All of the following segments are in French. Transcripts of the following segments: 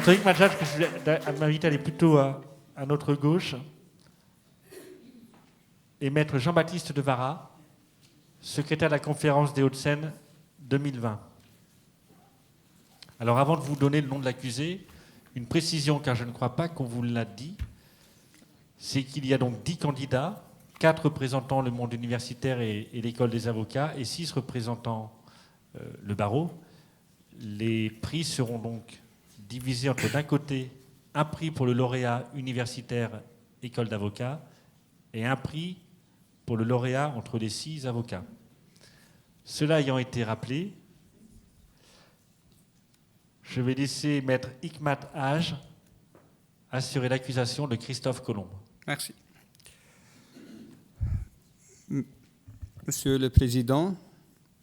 Loïc Majach, je m'invite à aller plutôt à notre gauche, et Maître Jean-Baptiste de Vara, secrétaire de la conférence des Hauts-de-Seine 2020. Alors avant de vous donner le nom de l'accusé, une précision, car je ne crois pas qu'on vous l'a dit, c'est qu'il y a donc 10 candidats, 4 représentant le monde universitaire et l'école des avocats, et 6 représentant le barreau. Les prix seront donc divisés entre, d'un côté, un prix pour le lauréat universitaire école d'avocats et un prix pour le lauréat entre les 6 avocats. Cela ayant été rappelé, je vais laisser Maître Hikmat Haj assurer l'accusation de Christophe Colomb. Merci. Monsieur le Président,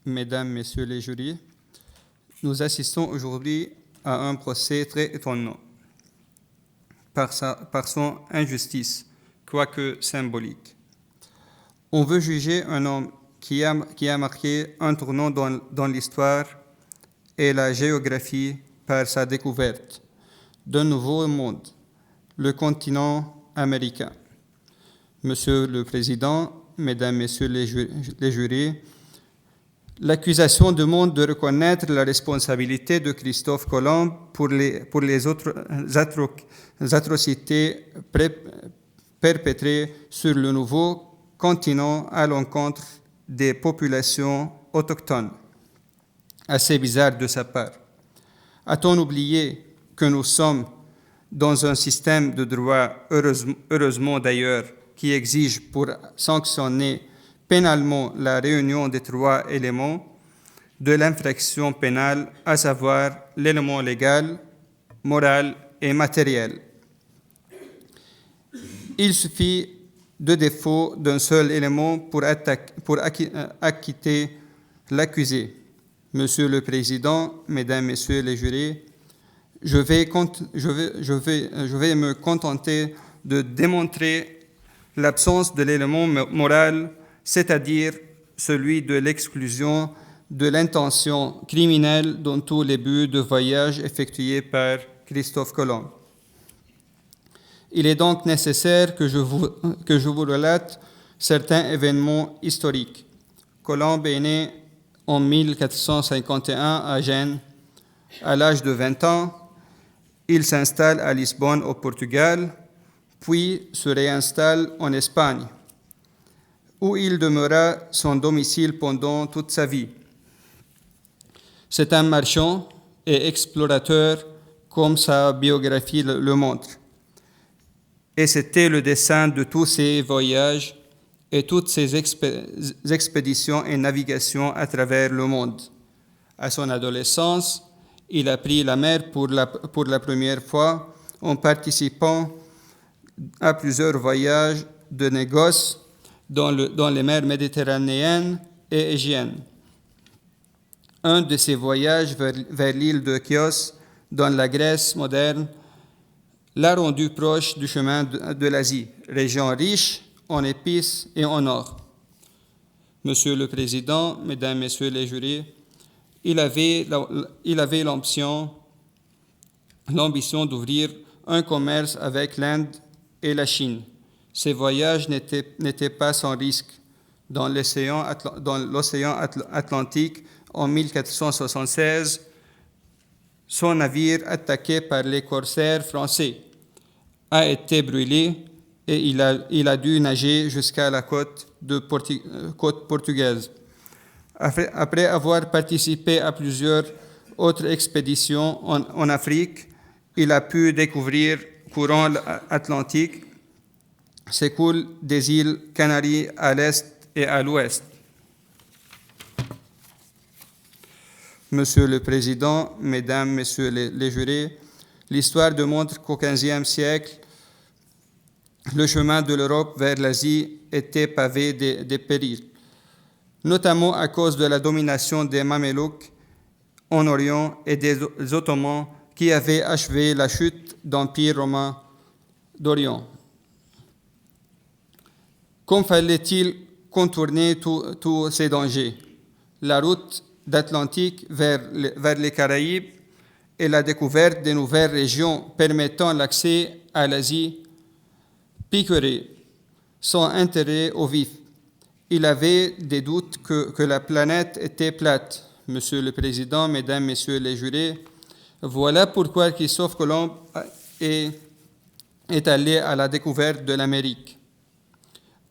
Mesdames, Messieurs les jurys, nous assistons aujourd'hui à un procès très étonnant par son injustice, quoique symbolique. On veut juger un homme qui a marqué un tournant dans l'histoire et la géographie par sa découverte d'un nouveau monde, le continent américain. Monsieur le Président, Mesdames, Messieurs les jurys, l'accusation demande de reconnaître la responsabilité de Christophe Colomb pour les autres atrocités perpétrées sur le nouveau continent à l'encontre des populations autochtones. Assez bizarre de sa part. A-t-on oublié que nous sommes dans un système de droit, heureusement d'ailleurs, qui exige pour sanctionner pénalement la réunion des 3 éléments de l'infraction pénale, à savoir l'élément légal, moral et matériel. Il suffit de défaut d'un seul élément pour acquitter l'accusé. Monsieur le Président, Mesdames, Messieurs les jurys, je vais me contenter de démontrer l'absence de l'élément moral, c'est-à-dire celui de l'exclusion de l'intention criminelle dans tous les buts de voyage effectués par Christophe Colomb. Il est donc nécessaire que je vous relate certains événements historiques. Colomb est né en 1451 à Gênes. À l'âge de 20 ans, il s'installe à Lisbonne au Portugal, puis se réinstalle en Espagne, où il demeura son domicile pendant toute sa vie. C'est un marchand et explorateur, comme sa biographie le montre. Et c'était le dessein de tous ses voyages et toutes ses expéditions et navigations à travers le monde. À son adolescence, il a pris la mer pour la première fois en participant à plusieurs voyages de négoce dans les mers méditerranéennes et égiennes. Un de ces voyages vers l'île de Chios, dans la Grèce moderne, l'a rendu proche du chemin de l'Asie, région riche en épices et en or. Monsieur le Président, Mesdames, Messieurs les jurys, il avait l'ambition d'ouvrir un commerce avec l'Inde et la Chine. Ces voyages n'étaient pas sans risque. Dans l'océan Atlantique, en 1476, son navire, attaqué par les corsaires français, a été brûlé et il a dû nager jusqu'à la côte portugaise. Après avoir participé à plusieurs autres expéditions en Afrique, il a pu découvrir courant atlantique s'écoule des îles Canaries à l'est et à l'ouest. Monsieur le Président, Mesdames, Messieurs les jurys, l'histoire démontre qu'au XVe siècle, le chemin de l'Europe vers l'Asie était pavé de périls, notamment à cause de la domination des Mamelouks en Orient et des Ottomans qui avaient achevé la chute d'Empire romain d'Orient. Comme fallait-il contourner tous ces dangers? La route d'Atlantique vers les Caraïbes et la découverte de nouvelles régions permettant l'accès à l'Asie piqueraient son intérêt au vif. Il avait des doutes que la planète était plate. Monsieur le Président, Mesdames, Messieurs les jurés, voilà pourquoi Christophe Colomb est allé à la découverte de l'Amérique.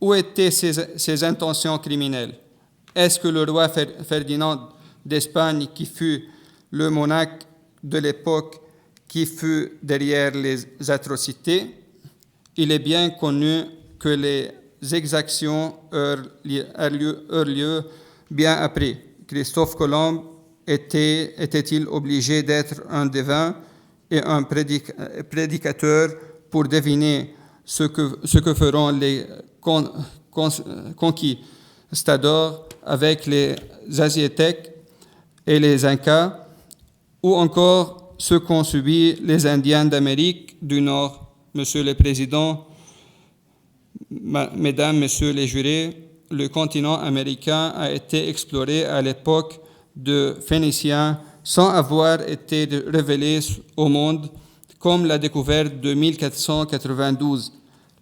Où étaient ses intentions criminelles? Est-ce que le roi Ferdinand d'Espagne, qui fut le monarque de l'époque, qui fut derrière les atrocités? Il est bien connu que les exactions eurent lieu bien après. Christophe Colomb était-il obligé d'être un devin et un prédicateur pour deviner ce que feront les conquistadors avec les Aztèques et les Incas, ou encore ce qu'ont subi les Indiens d'Amérique du Nord? Monsieur le Président, Mesdames, Messieurs les jurés, le continent américain a été exploré à l'époque de Phéniciens sans avoir été révélé au monde, comme la découverte de 1492.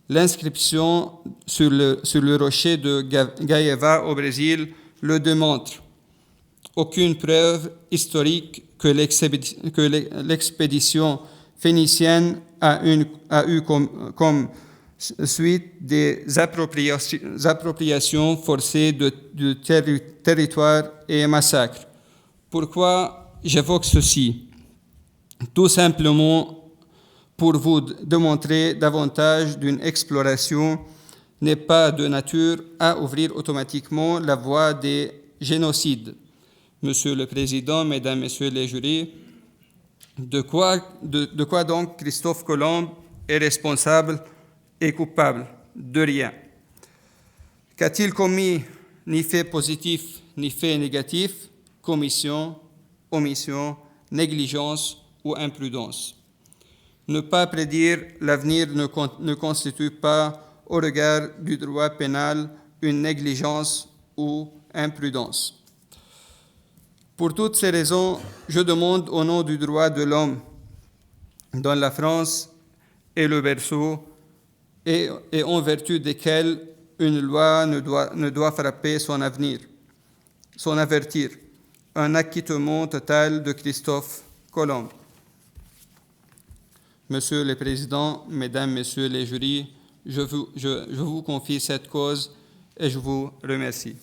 L'inscription sur le rocher de Gaïva au Brésil le démontre. Aucune preuve historique que l'expédition phénicienne a eu comme suite des appropriations forcées du territoire et massacres. Pourquoi j'évoque ceci? Tout simplement pour vous démontrer davantage qu'une exploration n'est pas de nature à ouvrir automatiquement la voie des génocides. Monsieur le Président, Mesdames, Messieurs les jurés, de quoi donc Christophe Colomb est responsable et coupable? De rien. Qu'a-t-il commis? Ni fait positif, ni fait négatif, commission, omission, négligence ou imprudence. Ne pas prédire l'avenir ne constitue pas, au regard du droit pénal, une négligence ou imprudence. Pour toutes ces raisons, je demande au nom du droit de l'homme, dont la France est le berceau et en vertu desquels une loi ne doit frapper son avertir, un acquittement total de Christophe Colomb. Monsieur le Président, Mesdames, Messieurs les jurys, je vous confie cette cause et je vous remercie.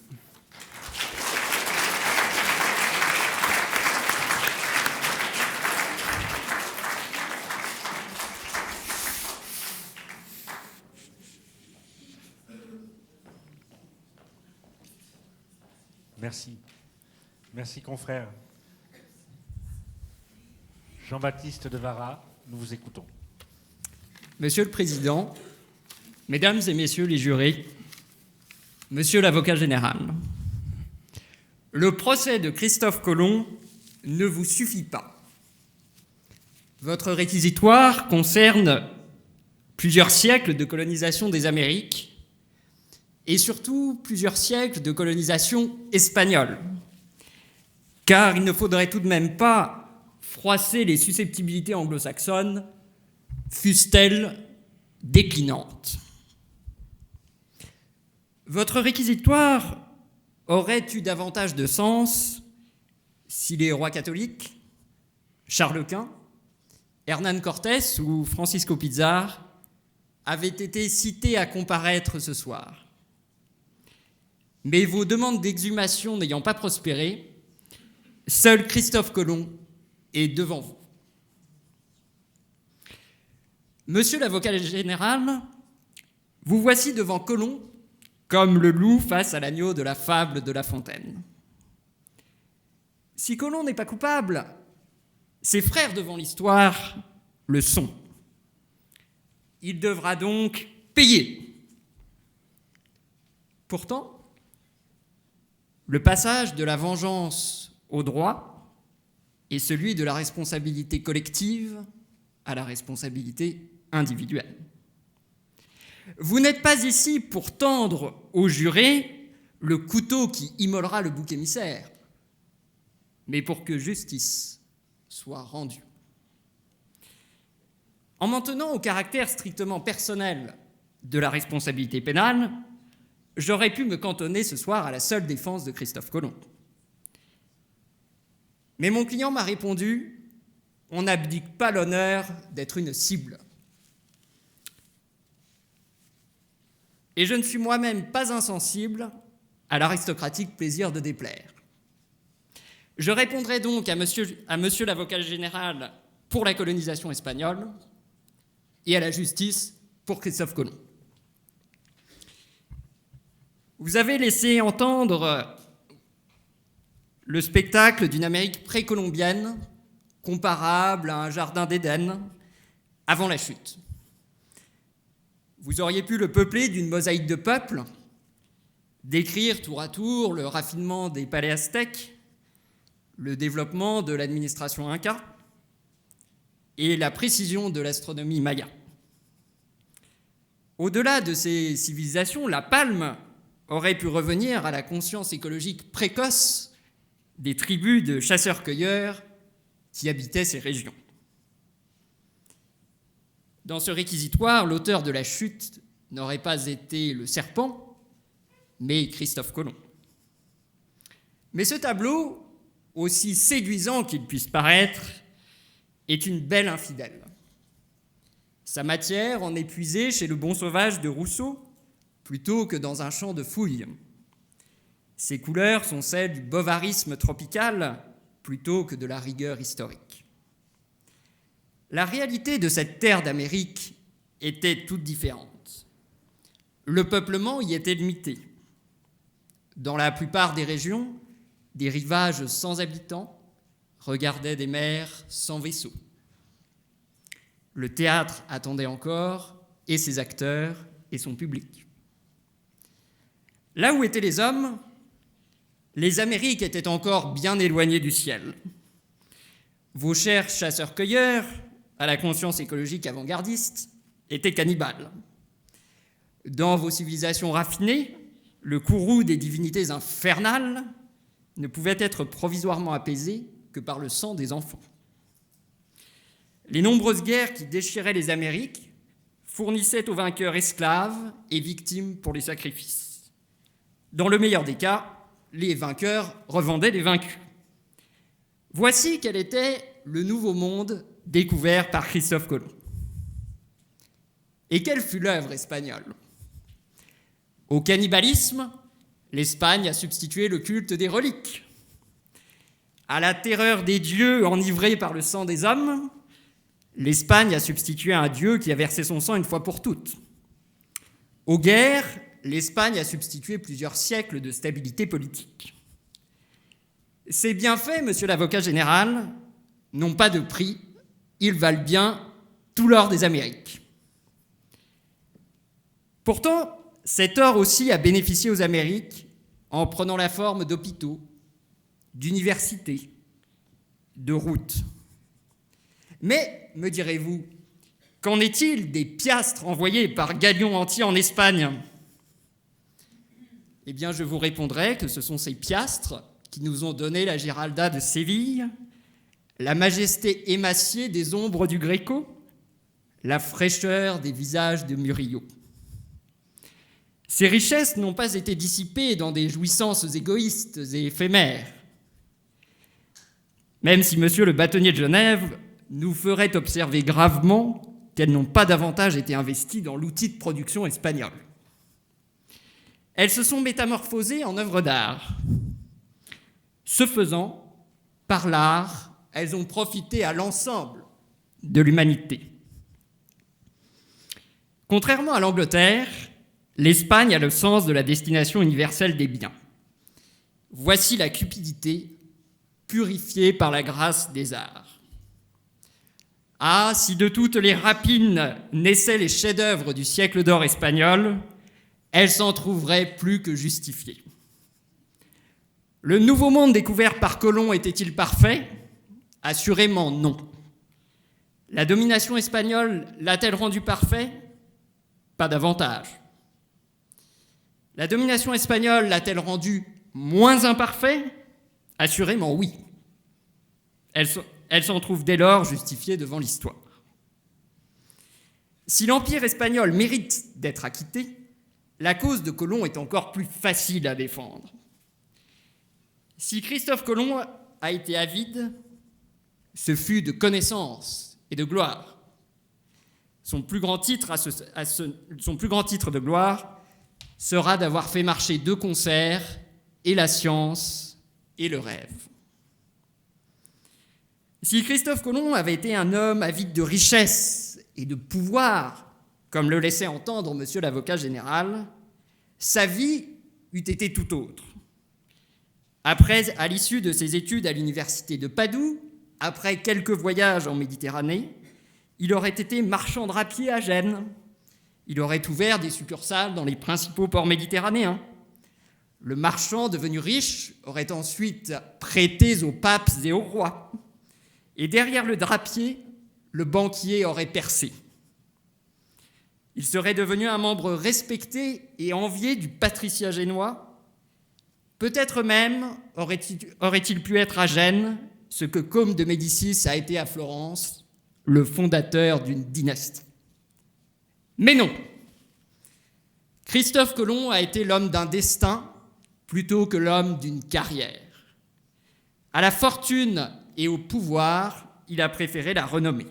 Merci. Merci, confrère. Jean-Baptiste de Vara, nous vous écoutons. Monsieur le Président, Mesdames et Messieurs les jurés, Monsieur l'avocat général, le procès de Christophe Colomb ne vous suffit pas. Votre réquisitoire concerne plusieurs siècles de colonisation des Amériques et surtout plusieurs siècles de colonisation espagnole, car il ne faudrait tout de même pas froisser les susceptibilités anglo-saxonnes, fussent-elles déclinantes. Votre réquisitoire aurait eu davantage de sens si les rois catholiques, Charles Quint, Hernán Cortés ou Francisco Pizarro avaient été cités à comparaître ce soir. Mais vos demandes d'exhumation n'ayant pas prospéré, seul Christophe Colomb est devant vous. Monsieur l'avocat général, vous voici devant Colomb comme le loup face à l'agneau de la fable de La Fontaine. Si Colomb n'est pas coupable, ses frères devant l'histoire le sont. Il devra donc payer. Pourtant, le passage de la vengeance au droit est celui de la responsabilité collective à la responsabilité individuelle. Vous n'êtes pas ici pour tendre aux jurés le couteau qui immolera le bouc émissaire, mais pour que justice soit rendue. En m'en tenant au caractère strictement personnel de la responsabilité pénale, j'aurais pu me cantonner ce soir à la seule défense de Christophe Colomb. Mais mon client m'a répondu « On n'abdique pas l'honneur d'être une cible ». Et je ne suis moi-même pas insensible à l'aristocratique plaisir de déplaire. Je répondrai donc à monsieur l'avocat général pour la colonisation espagnole et à la justice pour Christophe Colomb. Vous avez laissé entendre le spectacle d'une Amérique précolombienne comparable à un jardin d'Éden avant la chute. Vous auriez pu le peupler d'une mosaïque de peuples, décrire tour à tour le raffinement des palais aztèques, le développement de l'administration inca et la précision de l'astronomie maya. Au-delà de ces civilisations, la palme aurait pu revenir à la conscience écologique précoce des tribus de chasseurs-cueilleurs qui habitaient ces régions. Dans ce réquisitoire, l'auteur de la chute n'aurait pas été le serpent, mais Christophe Colomb. Mais ce tableau, aussi séduisant qu'il puisse paraître, est une belle infidèle. Sa matière en est puisée chez le bon sauvage de Rousseau, plutôt que dans un champ de fouilles. Ses couleurs sont celles du bovarisme tropical, plutôt que de la rigueur historique. La réalité de cette terre d'Amérique était toute différente. Le peuplement y était limité. Dans la plupart des régions, des rivages sans habitants regardaient des mers sans vaisseaux. Le théâtre attendait encore, et ses acteurs, et son public. Là où étaient les hommes, les Amériques étaient encore bien éloignées du ciel. Vos chers chasseurs-cueilleurs, à la conscience écologique avant-gardiste, étaient cannibales. Dans vos civilisations raffinées, le courroux des divinités infernales ne pouvait être provisoirement apaisé que par le sang des enfants. Les nombreuses guerres qui déchiraient les Amériques fournissaient aux vainqueurs esclaves et victimes pour les sacrifices. Dans le meilleur des cas, les vainqueurs revendaient les vaincus. Voici quel était le nouveau monde découvert par Christophe Colomb. Et quelle fut l'œuvre espagnole ? Au cannibalisme, l'Espagne a substitué le culte des reliques. À la terreur des dieux enivrés par le sang des hommes, l'Espagne a substitué un dieu qui a versé son sang une fois pour toutes. Aux guerres, l'Espagne a substitué plusieurs siècles de stabilité politique. Ces bienfaits, monsieur l'avocat général, n'ont pas de prix, ils valent bien tout l'or des Amériques. Pourtant, cet or aussi a bénéficié aux Amériques en prenant la forme d'hôpitaux, d'universités, de routes. Mais, me direz-vous, qu'en est-il des piastres envoyés par galions entiers en Espagne ? Eh bien, je vous répondrai que ce sont ces piastres qui nous ont donné la Giralda de Séville, la majesté émaciée des ombres du Gréco, la fraîcheur des visages de Murillo. Ces richesses n'ont pas été dissipées dans des jouissances égoïstes et éphémères, même si monsieur le bâtonnier de Genève nous ferait observer gravement qu'elles n'ont pas davantage été investies dans l'outil de production espagnol. Elles se sont métamorphosées en œuvres d'art. Ce faisant, par l'art, elles ont profité à l'ensemble de l'humanité. Contrairement à l'Angleterre, l'Espagne a le sens de la destination universelle des biens. Voici la cupidité purifiée par la grâce des arts. Ah, si de toutes les rapines naissaient les chefs-d'œuvre du siècle d'or espagnol, elles s'en trouveraient plus que justifiées. Le nouveau monde découvert par Colomb était-il parfait ? Assurément non. La domination espagnole l'a-t-elle rendu parfait ? Pas davantage. La domination espagnole l'a-t-elle rendu moins imparfait ? Assurément oui. Elle s'en trouve dès lors justifiée devant l'histoire. Si l'Empire espagnol mérite d'être acquitté, la cause de Colomb est encore plus facile à défendre. Si Christophe Colomb a été avide, ce fut de connaissance et de gloire. Son plus grand titre de gloire sera d'avoir fait marcher de concert et la science et le rêve. Si Christophe Colomb avait été un homme avide de richesse et de pouvoir, comme le laissait entendre monsieur l'avocat général, sa vie eût été tout autre. Après, à l'issue de ses études à l'université de Padoue, après quelques voyages en Méditerranée, il aurait été marchand drapier à Gênes. Il aurait ouvert des succursales dans les principaux ports méditerranéens. Le marchand devenu riche aurait ensuite prêté aux papes et aux rois. Et derrière le drapier, le banquier aurait percé. Il serait devenu un membre respecté et envié du patriciat génois. Peut-être même aurait-il pu être à Gênes ce que Côme de Médicis a été à Florence, le fondateur d'une dynastie. Mais non, Christophe Colomb a été l'homme d'un destin plutôt que l'homme d'une carrière. À la fortune et au pouvoir, il a préféré la renommée.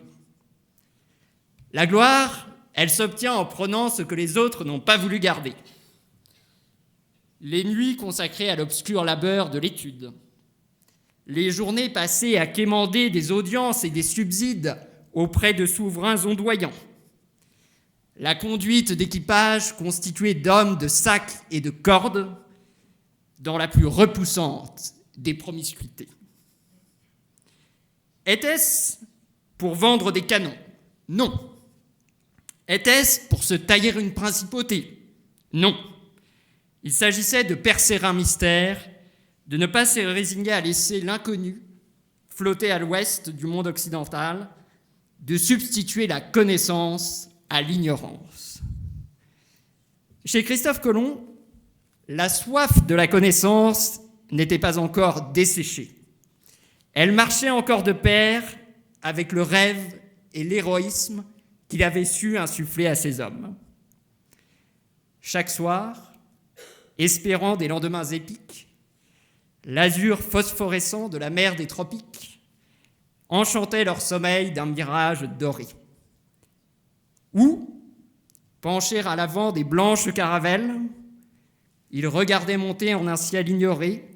La gloire, elle s'obtient en prenant ce que les autres n'ont pas voulu garder. Les nuits consacrées à l'obscur labeur de l'étude, les journées passées à quémander des audiences et des subsides auprès de souverains ondoyants, la conduite d'équipages constitués d'hommes de sacs et de cordes dans la plus repoussante des promiscuités. Était-ce pour vendre des canons? Non. Était-ce pour se tailler une principauté? Non. Il s'agissait de percer un mystère, de ne pas se résigner à laisser l'inconnu flotter à l'ouest du monde occidental, de substituer la connaissance à l'ignorance. Chez Christophe Colomb, la soif de la connaissance n'était pas encore desséchée. Elle marchait encore de pair avec le rêve et l'héroïsme qu'il avait su insuffler à ses hommes. Chaque soir, espérant des lendemains épiques, l'azur phosphorescent de la mer des tropiques enchantait leur sommeil d'un mirage doré. Ou, penchés à l'avant des blanches caravelles, ils regardaient monter en un ciel ignoré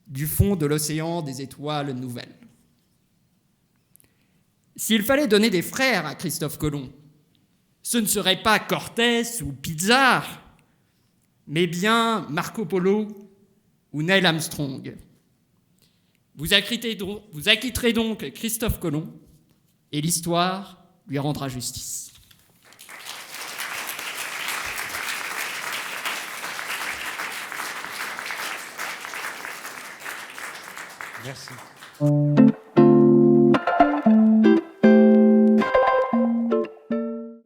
du fond de l'océan des étoiles nouvelles. S'il fallait donner des frères à Christophe Colomb, ce ne serait pas Cortés ou Pizarre, mais bien Marco Polo ou Neil Armstrong. Vous acquitterez donc Christophe Colomb et l'histoire lui rendra justice. Merci.